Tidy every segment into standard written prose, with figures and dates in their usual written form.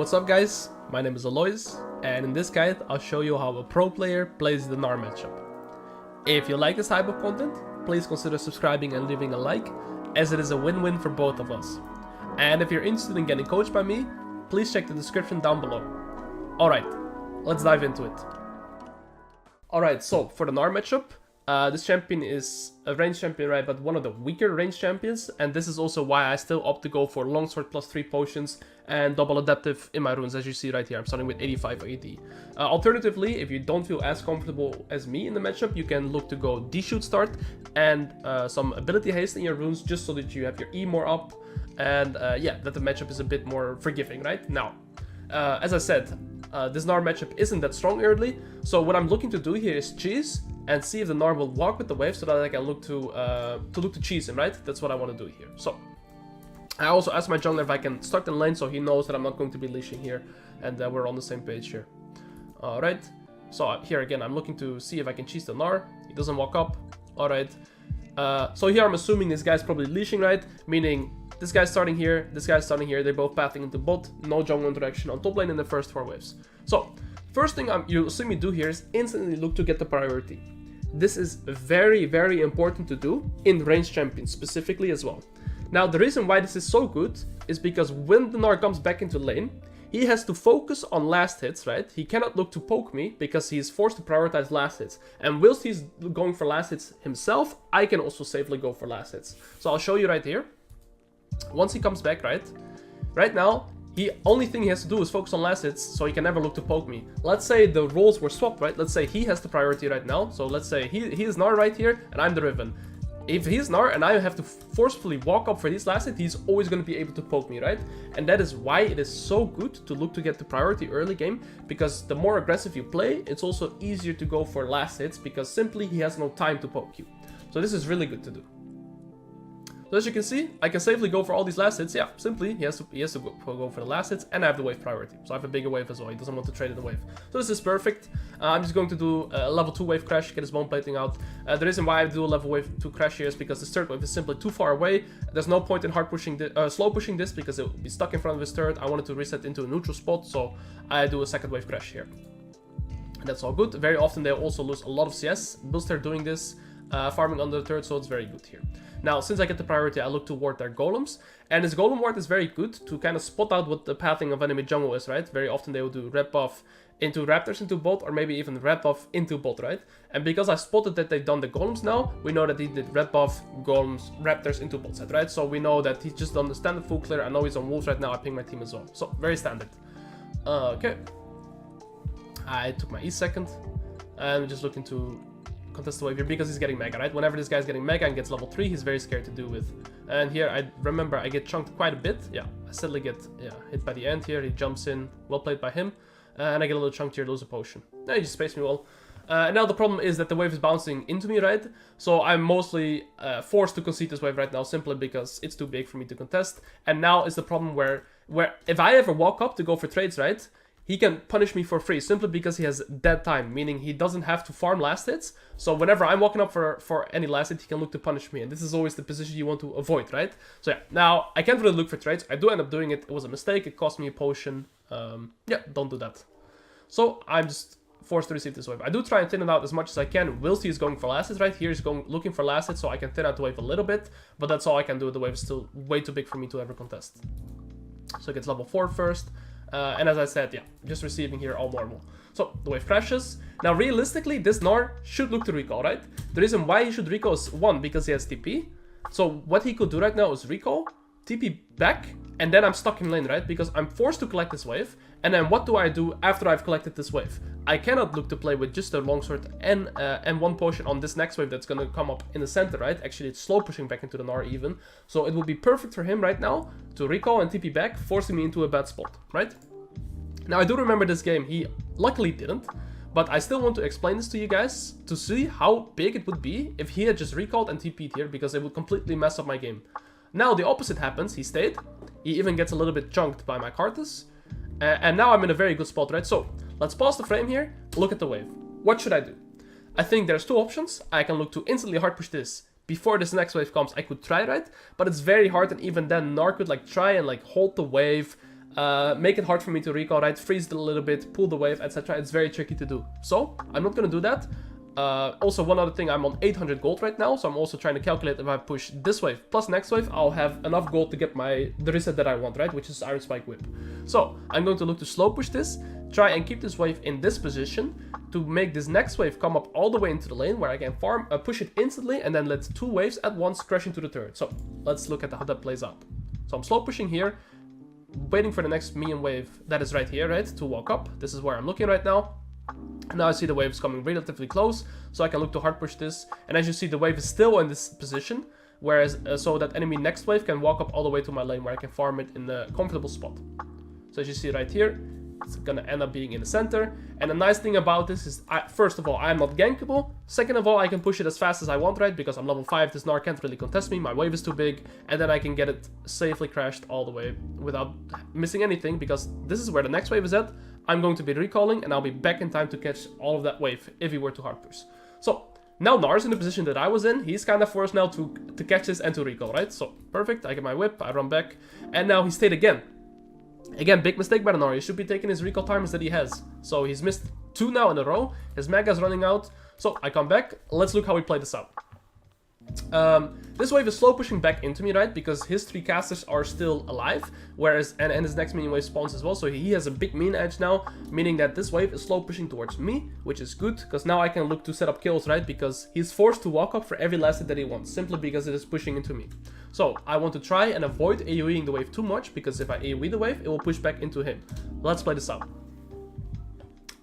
what's up guys? My name is Alois, and in this guide I'll show you how a pro player plays the Gnar matchup. If you like this type of content, please consider subscribing and leaving a like, as it is a win-win for both of us. And if you're interested in getting coached by me, please check the description down below. Alright, let's dive into it. Alright, so for the Gnar matchup, this champion is a range champion, right, but one of the weaker range champions, and this is also why I still opt to go for longsword plus 3 potions and double adaptive in my runes, as you see right here. I'm starting with 85 AD. Alternatively, if you don't feel as comfortable as me in the matchup, you can look to go D-shoot start and some ability haste in your runes, just so that you have your E more up, and yeah, that the matchup is a bit more forgiving, right? Now, as I said, this Gnar matchup isn't that strong early, so what I'm looking to do here is cheese and see if the Gnar will walk with the wave, so that I can look to cheese him, right? That's what I want to do here. So I also asked my jungler if I can start in lane, so he knows that I'm not going to be leashing here, and we're on the same page here. Alright, so here again, I'm looking to see if I can cheese the Gnar. He doesn't walk up. Alright, so here I'm assuming this guy's probably leashing, right? Meaning this guy's starting here, this guy's starting here, they're both pathing into bot, no jungle interaction on top lane in the first 4 waves. So first thing you'll see me do here is instantly look to get the priority. This is very, very important to do in range champions specifically as well. Now, the reason why this is so good is because when the Gnar comes back into lane, he has to focus on last hits, right? He cannot look to poke me because he is forced to prioritize last hits. And whilst he's going for last hits himself, I can also safely go for last hits. So I'll show you right here. Once he comes back, right now, only thing he has to do is focus on last hits, so he can never look to poke me. Let's say the roles were swapped, right? Let's say he has the priority right now. So let's say he is Gnar right here, and I'm the Riven. If he's Gnar and I have to forcefully walk up for these last hits, he's always going to be able to poke me, right? And that is why it is so good to look to get the priority early game, because the more aggressive you play, it's also easier to go for last hits, because simply he has no time to poke you. So this is really good to do. So as you can see, I can safely go for all these last hits. Yeah, simply he has to go for the last hits, and I have the wave priority. So I have a bigger wave as well. He doesn't want to trade in the wave. So this is perfect. I'm just going to do a level 2 wave crash, get his bone plating out. The reason why I do a level wave 2 crash here is because this third wave is simply too far away. There's no point in hard pushing slow pushing this, because it will be stuck in front of his turret. I wanted to reset into a neutral spot, so I do a second wave crash here. And that's all good. Very often they also lose a lot of CS. Whilst they're doing this, farming under the turret, so it's very good here. Now, since I get the priority, I look to ward their golems, and this golem ward is very good to kind of spot out what the pathing of enemy jungle is, right? Very often they will do red buff into raptors into bot, or maybe even red buff into bot, right? And because I spotted that they've done the golems now, we know that he did red buff, golems, raptors into bot set, right? So we know that he's just done the standard full clear. I know he's on wolves right now. I ping my team as well. So very standard. Okay. I took my E second, and I'm just looking to contest the wave here because he's getting mega, right? Whenever this guy's getting mega and gets level 3, he's very scared to do with. And here I remember I get chunked quite a bit. Yeah, I suddenly get hit by the end here. He jumps in, well played by him, and I get a little chunked here, lose a potion. He just spaced me well. Now the problem is that the wave is bouncing into me, right? So I'm mostly forced to concede this wave right now, simply because it's too big for me to contest. And now is the problem where if I ever walk up to go for trades, right, he can punish me for free simply because he has dead time, meaning he doesn't have to farm last hits. So whenever I'm walking up for any last hit, he can look to punish me, and this is always the position you want to avoid, right? So yeah, now I can't really look for trades. I do end up doing it. It was a mistake. It cost me a potion. Yeah, don't do that. So I'm just forced to receive this wave. I do try and thin it out as much as I can whilst he's going for last hits, right? Here he's looking for last hits, so I can thin out the wave a little bit, but that's all I can do. The wave is still way too big for me to ever contest. So it gets level 4 first. And as I said, yeah, just receiving here all normal. So the wave crashes. Now realistically, this Gnar should look to recall, right? The reason why he should recall is 1, because he has TP. So what he could do right now is recall, TP back, and then I'm stuck in lane, right? Because I'm forced to collect this wave. And then what do I do after I've collected this wave? I cannot look to play with just a longsword and 1 potion on this next wave that's going to come up in the center, right? Actually, it's slow pushing back into the Gnar even. So it would be perfect for him right now to recall and TP back, forcing me into a bad spot, right? Now, I do remember this game. He luckily didn't, but I still want to explain this to you guys to see how big it would be if he had just recalled and TP'd here, because it would completely mess up my game. Now, the opposite happens. He stayed. He even gets a little bit chunked by my Karthus. And now I'm in a very good spot, right? So let's pause the frame here, look at the wave. What should I do? I think there's 2 options. I can look to instantly hard push this before this next wave comes. I could try, right? But it's very hard, and even then Gnar could like try and like hold the wave, make it hard for me to recall, right? Freeze it a little bit, pull the wave, etc. It's very tricky to do. So I'm not going to do that. Also, one other thing, I'm on 800 gold right now, so I'm also trying to calculate if I push this wave plus next wave, I'll have enough gold to get the reset that I want, right? Which is Iron Spike Whip. So I'm going to look to slow push this, try and keep this wave in this position to make this next wave come up all the way into the lane where I can push it instantly and then let 2 waves at once crash into the turret. So let's look at how that plays out. So I'm slow pushing here, waiting for the next minion wave that is right here, right, to walk up. This is where I'm looking right now. Now I see the waves coming relatively close, so I can look to hard push this. And as you see, the wave is still in this position, whereas so that enemy next wave can walk up all the way to my lane where I can farm it in a comfortable spot. So as you see right here, it's gonna end up being in the center. And the nice thing about this is, first of all, I'm not gankable. Second of all, I can push it as fast as I want, right? Because I'm level 5, this Gnar can't really contest me, my wave is too big. And then I can get it safely crashed all the way without missing anything, because this is where the next wave is at. I'm going to be recalling, and I'll be back in time to catch all of that wave if he were to hard push. So now Gnar's in the position that I was in. He's kind of forced now to catch this and to recall, right? So perfect, I get my whip, I run back, and now he stayed again. Again, big mistake by the Gnar. He should be taking his recall timers that he has. So he's missed 2 now in a row. His mega's running out. So I come back. Let's look how we play this out. This wave is slow pushing back into me, right? Because his 3 casters are still alive, whereas and his next minion wave spawns as well. So he has a big mean edge now, meaning that this wave is slow pushing towards me, which is good because now I can look to set up kills, right? Because he's forced to walk up for every last hit that he wants, simply because it is pushing into me. So I want to try and avoid AoEing the wave too much, because if I AoE the wave, it will push back into him. Let's play this out.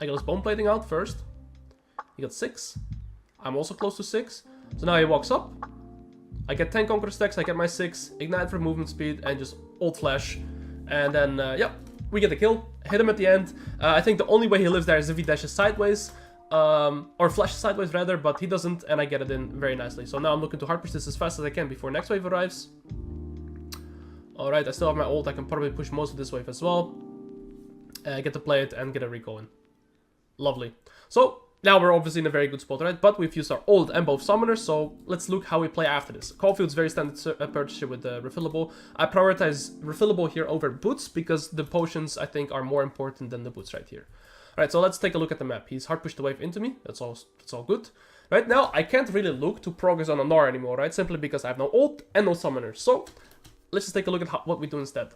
I got his bone plating out first. He got 6. I'm also close to 6. So now he walks up. I get 10 Conqueror stacks, I get my 6, Ignite for movement speed, and just ult flash. And then, yeah, we get the kill. Hit him at the end. I think the only way he lives there is if he dashes sideways. Or flashes sideways rather, but he doesn't, and I get it in very nicely. So now I'm looking to hard push this as fast as I can before next wave arrives. Alright, I still have my ult. I can probably push most of this wave as well. Get to play it and get a recall in. Lovely. So now we're obviously in a very good spot, right? But we've used our ult and both summoners, so let's look how we play after this. Caulfield's very standard purchase here with the refillable. I prioritize refillable here over boots because the potions, I think, are more important than the boots right here. Alright, so let's take a look at the map. He's hard pushed the wave into me. That's all good. Right now, I can't really look to progress on a Gnar anymore, right? Simply because I have no ult and no summoners. So let's just take a look at what we do instead.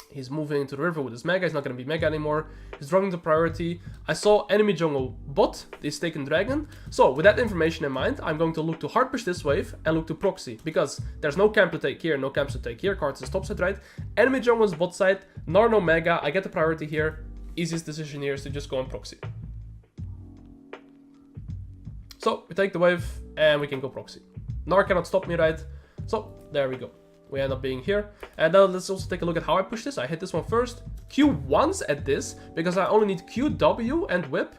He's moving into the river with his mega. He's not going to be mega anymore. He's dropping the priority. I saw enemy jungle bot. He's taken dragon. So with that information in mind, I'm going to look to hard push this wave and look to proxy. Because there's no camp to take here, no camps to take here. Cards is top side, right? Enemy jungle is bot side. Gnar no mega. I get the priority here. Easiest decision here is to just go on proxy. So we take the wave and we can go proxy. Gnar cannot stop me, right? So there we go. We end up being here. And now let's also take a look at how I push this. I hit this one first. Q once at this, because I only need Q, W, and whip.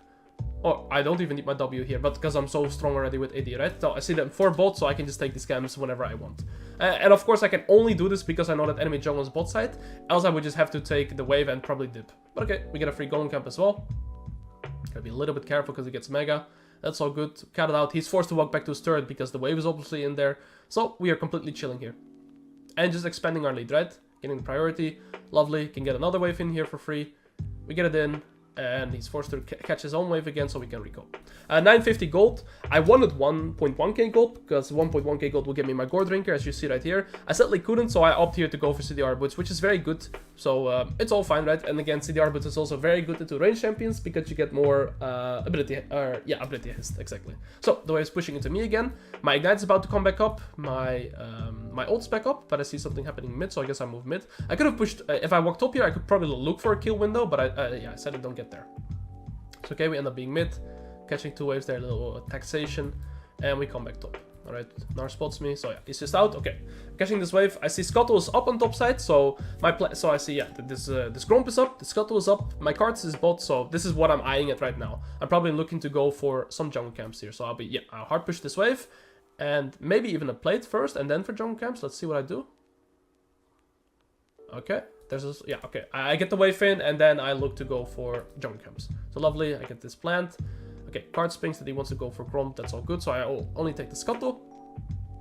Or I don't even need my W here, but because I'm so strong already with AD, right? So I see them 4 bots, so I can just take these camps whenever I want. And of course I can only do this because I know that enemy jungle is bot side. Else I would just have to take the wave and probably dip. But okay, we get a free golem camp as well. Gotta be a little bit careful because he gets mega. That's all good. Cut it out. He's forced to walk back to his turret because the wave is obviously in there. So we are completely chilling here. And just expanding our lead, right? Getting the priority. Lovely. Can get another wave in here for free. We get it in. And he's forced to catch his own wave again, so we can recall. 950 gold. I wanted 1.1k gold, because 1.1k gold will give me my gore drinker, as you see right here. I sadly couldn't, so I opt here to go for CDR boots, which is very good. So it's all fine, right? And again, CDR boots is also very good into range champions, because you get more ability haste, exactly. So the wave is pushing into me again. My ignite is about to come back up. My ult's back up, but I see something happening mid, so I guess I move mid. I could have pushed, if I walked up here, I could probably look for a kill window, but yeah, I said I don't get there. It's okay, we end up being mid, catching 2 waves there, a little taxation, and we come back top. Alright, Gnar spots me, so yeah, he's just out. Okay, catching this wave. I see Scuttle is up on top side, so so I see, yeah, this Gromp is up, the Scuttle is up, my cards is bot, so this is what I'm eyeing at right now. I'm probably looking to go for some jungle camps here, so I'll hard push this wave, and maybe even a plate first, and then for jungle camps. Let's see what I do. Okay. Okay, I get the wave in, and then I look to go for jungle camps. So lovely, I get this plant. Okay, card springs that he wants to go for Gromp, that's all good, so I only take the Scuttle.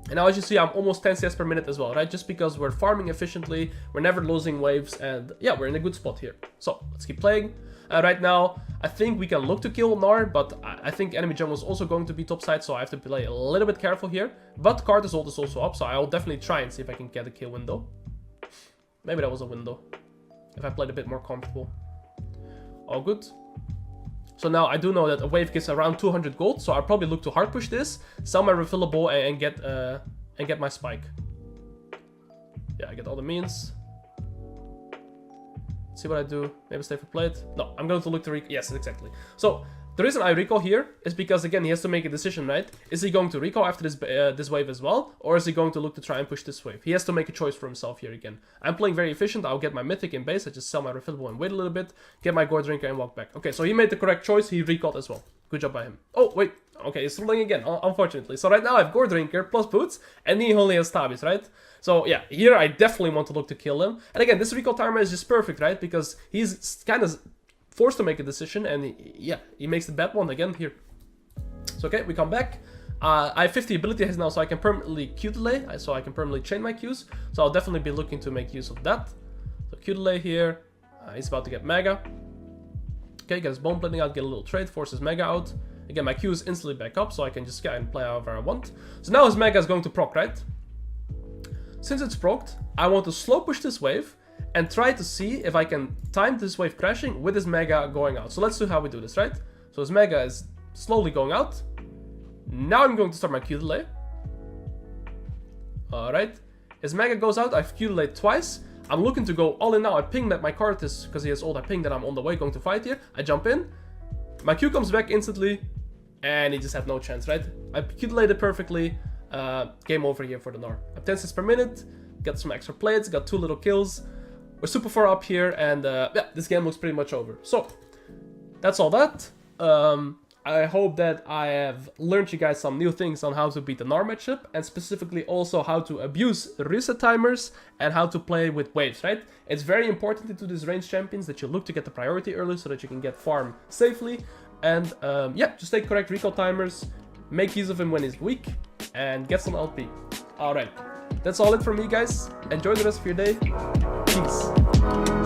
And now as you see, I'm almost 10 CS per minute as well, right? Just because we're farming efficiently, we're never losing waves, and yeah, we're in a good spot here. So let's keep playing. Right now, I think we can look to kill Gnar, but I think enemy jungle is also going to be topside, so I have to play a little bit careful here. But Carter's ult is also up, so I'll definitely try and see if I can get a kill window. Maybe that was a window, if I played a bit more comfortable. All good. So now I do know that a wave gets around 200 gold, so I'll probably look to hard push this, sell my refillable, and get my spike. Yeah, I get all the means. Let's see what I do. Maybe stay for plate. No, I'm going to look to recall. Yes, exactly. So the reason I recall here is because, again, he has to make a decision, right? Is he going to recall after this wave as well, or is he going to look to try and push this wave? He has to make a choice for himself here again. I'm playing very efficient. I'll get my mythic in base. I just sell my refillable and wait a little bit, get my gourd drinker and walk back. Okay, so he made the correct choice. He recalled as well. Good job by him. Oh, wait. Okay, he's rolling again, unfortunately. So right now I have gourd drinker plus boots, and he only has tabbies, right? So yeah, here I definitely want to look to kill him. And again, this recall timer is just perfect, right? Because he's kind of forced to make a decision, and he makes the bad one again here. So okay, we come back. I have 50 ability hits now, so I can permanently Q delay, so I can permanently chain my Qs. So I'll definitely be looking to make use of that. So Q delay here. He's about to get mega. Okay, get his bone blending out, get a little trade, forces mega out. Again, my Q is instantly back up, so I can just go and play however I want. So now his mega is going to proc, right? Since it's procced, I want to slow push this wave and try to see if I can time this wave crashing with his mega going out. So let's see how we do this, right? So his mega is slowly going out. Now I'm going to start my Q delay. Alright. His mega goes out, I've Q delayed twice. I'm looking to go all in now. I ping that my card is, because he has ult, I ping that I'm on the way going to fight here. I jump in. My Q comes back instantly, and he just had no chance, right? I Q delayed it perfectly. Game over here for the Gnar. I have 10 cents per minute, got some extra plates, got 2 little kills. We're super far up here, and yeah, this game looks pretty much over. So, that's all that. I hope that I have learned you guys some new things on how to beat the Gnar matchup, and specifically also how to abuse reset timers and how to play with waves, right? It's very important into these range champions that you look to get the priority early so that you can get farm safely. And yeah, just take correct recall timers, make use of him when he's weak, and get some LP. Alright, that's all it from me, guys. Enjoy the rest of your day. Peace.